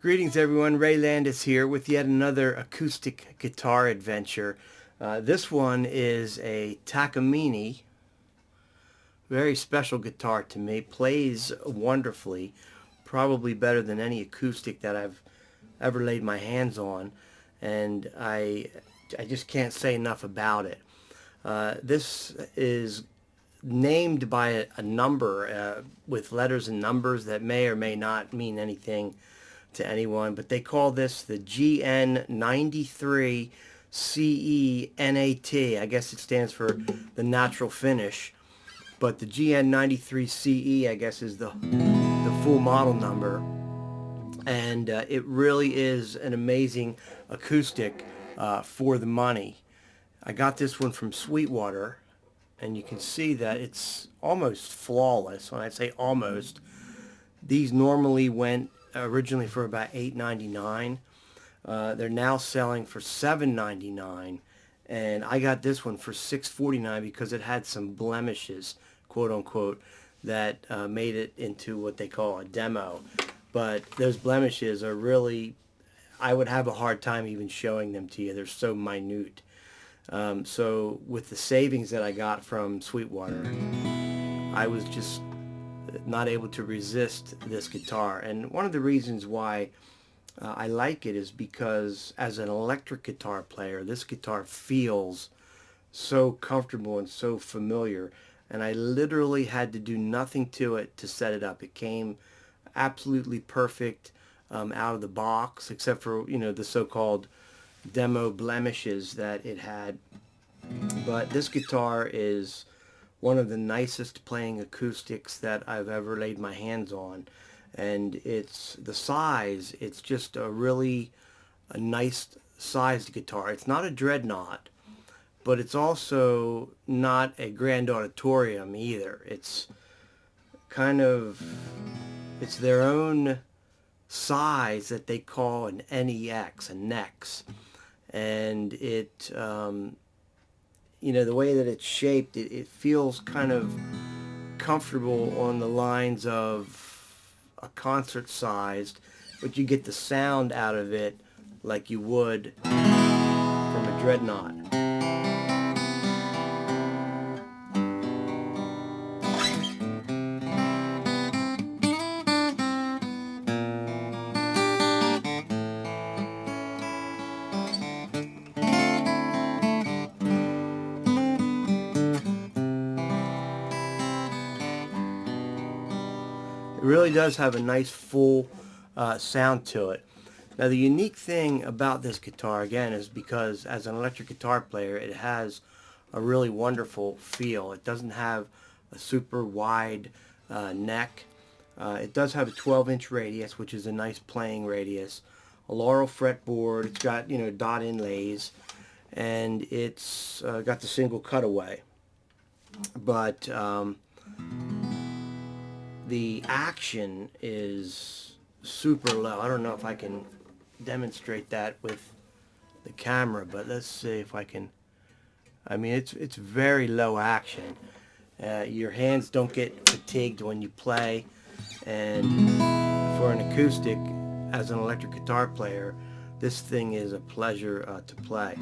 Greetings everyone, Ray Landis here with yet another acoustic guitar adventure. This one is a Takamine, very special guitar to me, plays wonderfully, probably better than any acoustic that I've ever laid my hands on, and I just can't say enough about it. This is named by a number with letters and numbers that may or may not mean anything to anyone, but they call this the GN93CE NAT. I guess it stands for the natural finish, but the GN93CE I guess is the full model number, and it really is an amazing acoustic for the money. I got this one from Sweetwater, and you can see that it's almost flawless. When I say almost, these normally went originally for about $8.99. They're now selling for $7.99, and I got this one for $6.49 because it had some blemishes, quote unquote, that made it into what they call a demo. But those blemishes are really, I would have a hard time even showing them to you. They're so minute. So with the savings that I got from Sweetwater, I was just not able to resist this guitar. And one of the reasons why I like it is because as an electric guitar player, this guitar feels so comfortable and so familiar, and I literally had to do nothing to it to set it up. It came absolutely perfect out of the box, except for, you know, the so-called demo blemishes that it had. But this guitar is one of the nicest playing acoustics that I've ever laid my hands on, and it's the size. It's just a nice sized guitar. It's not a Dreadnought, but it's also not a grand auditorium either. It's kind of, it's their own size that they call an NEX, a NEX, and it you know, the way that it's shaped, it feels kind of comfortable on the lines of a concert sized, but you get the sound out of it like you would from a Dreadnought. It really does have a nice full sound to it. Now the unique thing about this guitar, again, is because as an electric guitar player, it has a really wonderful feel. It doesn't have a super wide neck. It does have a 12-inch radius, which is a nice playing radius. A Laurel fretboard. It's got, you know, dot inlays, and it's got the single cutaway. But the action is super low. I don't know if I can demonstrate that with the camera, but let's see if I can. I mean, it's very low action. Your hands don't get fatigued when you play, and for an acoustic, as an electric guitar player, this thing is a pleasure to play.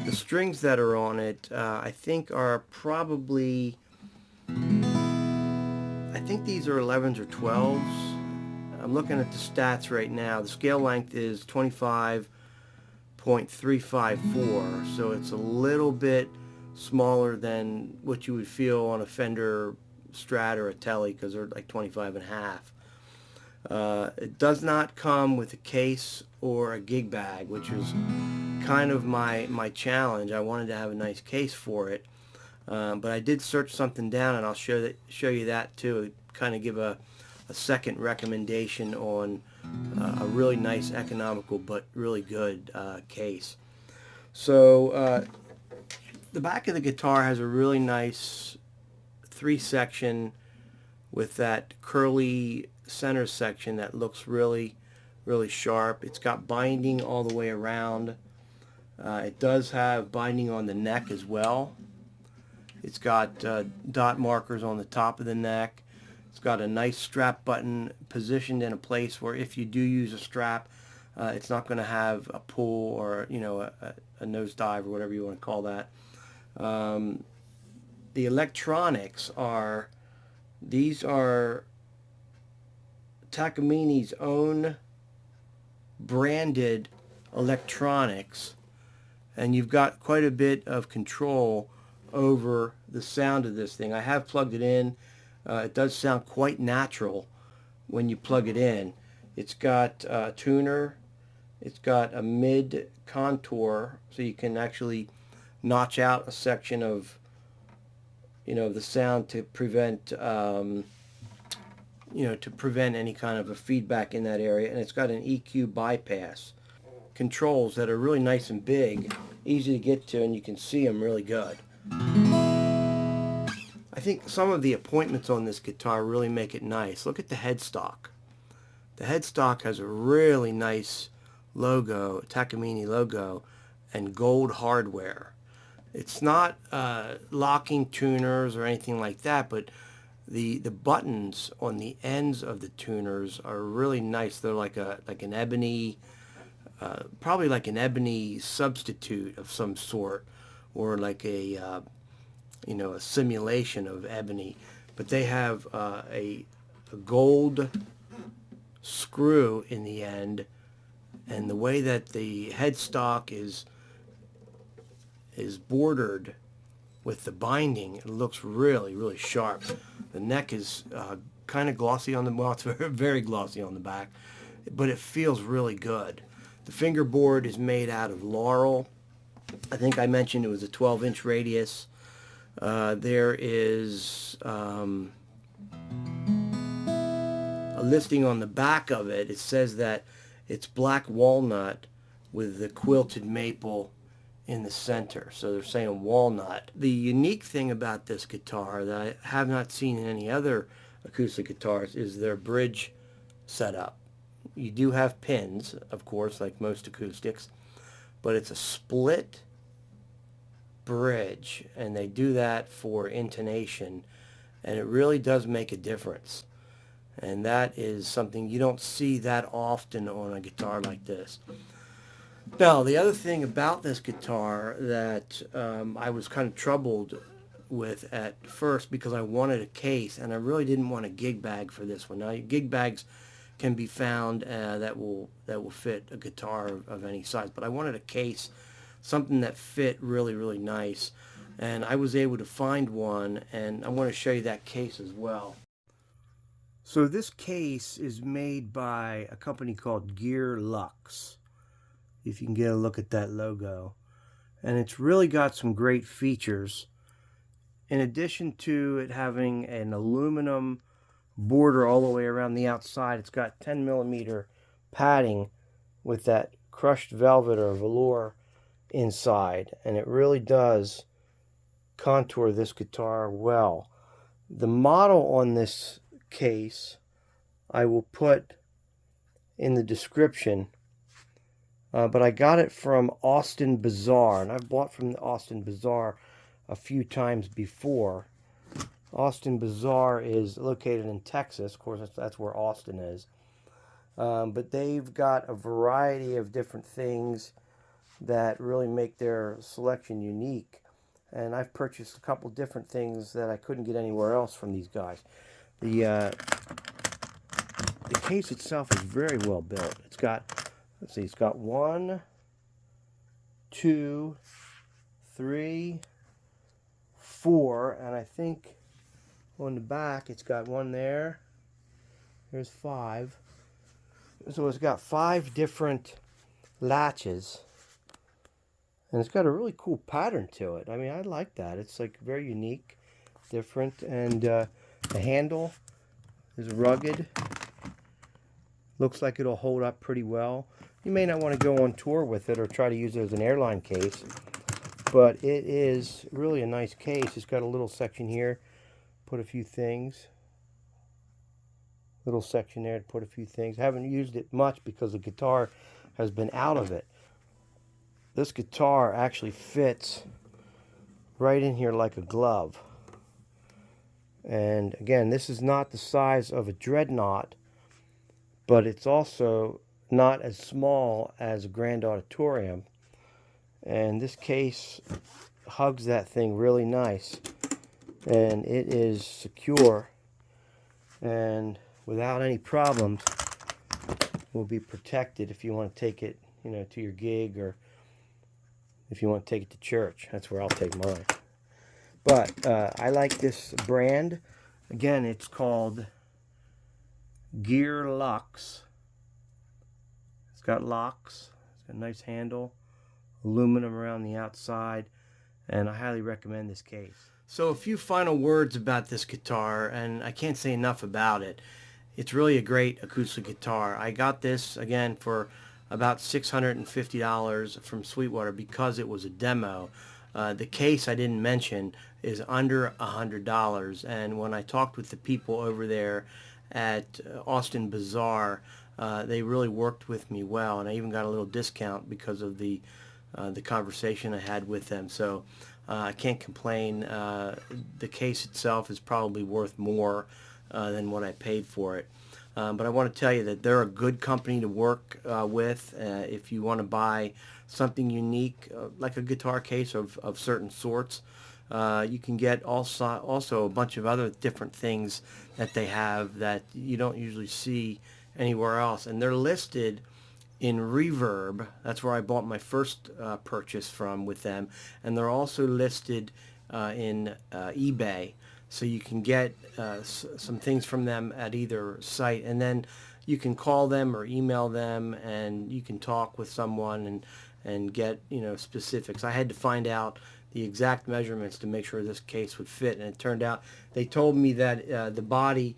The strings that are on it, I think are probably, I think these are 11s or 12s. I'm looking at the stats right now. The scale length is 25.354, so it's a little bit smaller than what you would feel on a Fender Strat or a Tele, because they're like 25 and a half. It does not come with a case or a gig bag, which was kind of my challenge. I wanted to have a nice case for it. But I did search something down, and I'll show you that too. Kind of give a second recommendation on a really nice, economical, but really good case. So the back of the guitar has a really nice 3-section with that curly center section that looks really sharp. It's got binding all the way around. It does have binding on the neck as well. It's got dot markers on the top of the neck. It's got a nice strap button positioned in a place where if you do use a strap, It's not going to have a pull or, you know, a nosedive or whatever you want to call that. The electronics are, these are Takamine's own branded electronics, and you've got quite a bit of control over the sound of this thing. I have plugged it in. It does sound quite natural when you plug it in. It's got a tuner. It's got a mid contour, so you can actually notch out a section of, you know, the sound to prevent you know, to prevent any kind of a feedback in that area. And it's got an EQ bypass controls that are really nice and big, easy to get to, and you can see them really good. I think some of the appointments on this guitar really make it nice. Look at the headstock. The headstock has a really nice logo, Takamine logo, and gold hardware. It's not locking tuners or anything like that, but the buttons on the ends of the tuners are really nice. They're like an ebony, probably like an ebony substitute of some sort, or like a you know, a simulation of ebony. But they have a gold screw in the end, and the way that the headstock is bordered with the binding, it looks really, really sharp. The neck is kind of glossy on the, well, it's very, very glossy on the back, but it feels really good. The fingerboard is made out of laurel. I think I mentioned it was a 12-inch radius. There is a listing on the back of it. It says that it's black walnut with the quilted maple in the center, so they're saying walnut. The unique thing about this guitar that I have not seen in any other acoustic guitars is their bridge setup. You do have pins, of course, like most acoustics, but it's a split bridge, and they do that for intonation, and it really does make a difference. And that is something you don't see that often on a guitar like this. Now, the other thing about this guitar that I was kind of troubled with at first, because I wanted a case, and I really didn't want a gig bag for this one. Now, gig bags can be found that will fit a guitar of any size, but I wanted a case, something that fit really, really nice, and I was able to find one, and I want to show you that case as well. So this case is made by a company called Gear Lux, if you can get a look at that logo. And it's really got some great features. In addition to it having an aluminum border all the way around the outside, it's got 10mm padding with that crushed velvet or velour inside, and it really does contour this guitar well. The model on this case I will put in the description, but I got it from Austin Bazaar, and I've bought from the Austin Bazaar a few times before. Austin Bazaar is located in Texas. Of course, that's where Austin is. But they've got a variety of different things that really make their selection unique. And I've purchased a couple different things that I couldn't get anywhere else from these guys. The case itself is very well built. It's got, let's see, it's got 1, 2, 3, 4, and I think on the back it's got one there. There's 5. So it's got 5 different latches, and it's got a really cool pattern to it. I mean, I like that. It's like very unique, different, and the handle is rugged. Looks like it'll hold up pretty well. You may not want to go on tour with it or try to use it as an airline case, but it is really a nice case. It's got a little section here, put a few things. Little section there to put a few things. I haven't used it much because the guitar has been out of it. This guitar actually fits right in here like a glove. And again, this is not the size of a Dreadnought, but it's also not as small as a grand auditorium, and this case hugs that thing really nice, and it is secure and without any problems will be protected if you want to take it, to your gig, or if you want to take it to church. That's where I'll take mine. But I like this brand. Again, it's called Gear Lux. It's got locks. It's got a nice handle, aluminum around the outside, and I highly recommend this case. So a few final words about this guitar, and I can't say enough about it. It's really a great acoustic guitar. I got this, again, for about $650 from Sweetwater because it was a demo. The case I didn't mention is under $100, and when I talked with the people over there at Austin Bazaar, they really worked with me well, and I even got a little discount because of the conversation I had with them. So I can't complain. The case itself is probably worth more than what I paid for it. But I want to tell you that they're a good company to work with if you want to buy something unique, like a guitar case of certain sorts. You can get also a bunch of other different things that they have that you don't usually see anywhere else. And they're listed in Reverb. That's where I bought my first purchase from with them. And they're also listed in eBay. So you can get some things from them at either site, and then you can call them or email them, and you can talk with someone and get specifics. I had to find out the exact measurements to make sure this case would fit, and it turned out they told me that the body,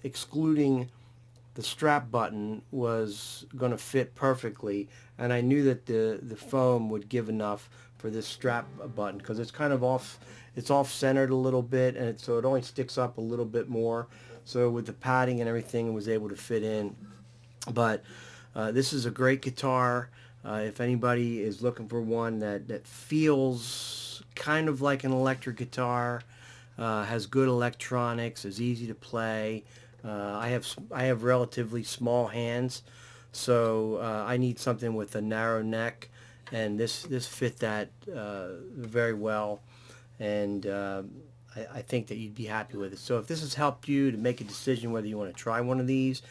excluding the strap button, was going to fit perfectly, and I knew that the foam would give enough for this strap button because it's kind of off. It's off-centered a little bit, and so it only sticks up a little bit more. So with the padding and everything, it was able to fit in. But this is a great guitar. If anybody is looking for one that feels kind of like an electric guitar, has good electronics, is easy to play. I have relatively small hands, so I need something with a narrow neck, and this fit that very well. And I think that you'd be happy with it. So if this has helped you to make a decision whether you want to try one of these,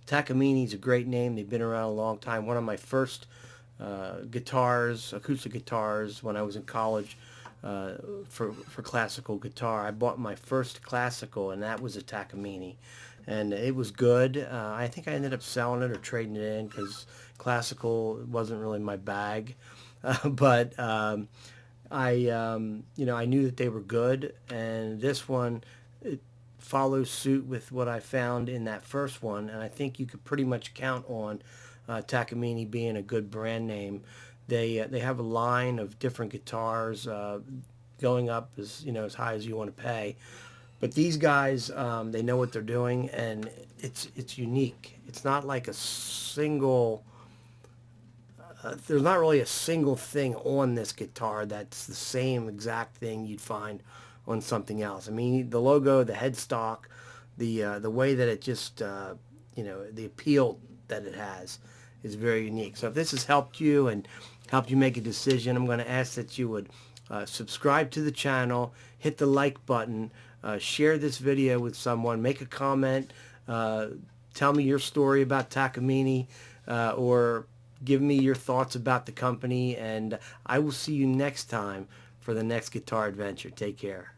Takamine is a great name. They've been around a long time. One of my first acoustic guitars, when I was in college for classical guitar, I bought my first classical, and that was a Takamine. And it was good. I think I ended up selling it or trading it in because classical wasn't really my bag. But I knew that they were good, and this one, it follows suit with what I found in that first one, and I think you could pretty much count on Takamine being a good brand name. They have a line of different guitars going up as high as you want to pay, but these guys, they know what they're doing, and it's unique. It's not like a single. There's not really a single thing on this guitar that's the same exact thing you'd find on something else. I mean, the logo, the headstock, the way that it just, the appeal that it has is very unique. So if this has helped you and helped you make a decision, I'm going to ask that you would subscribe to the channel, hit the like button, share this video with someone, make a comment, tell me your story about Takamine, or give me your thoughts about the company, and I will see you next time for the next guitar adventure. Take care.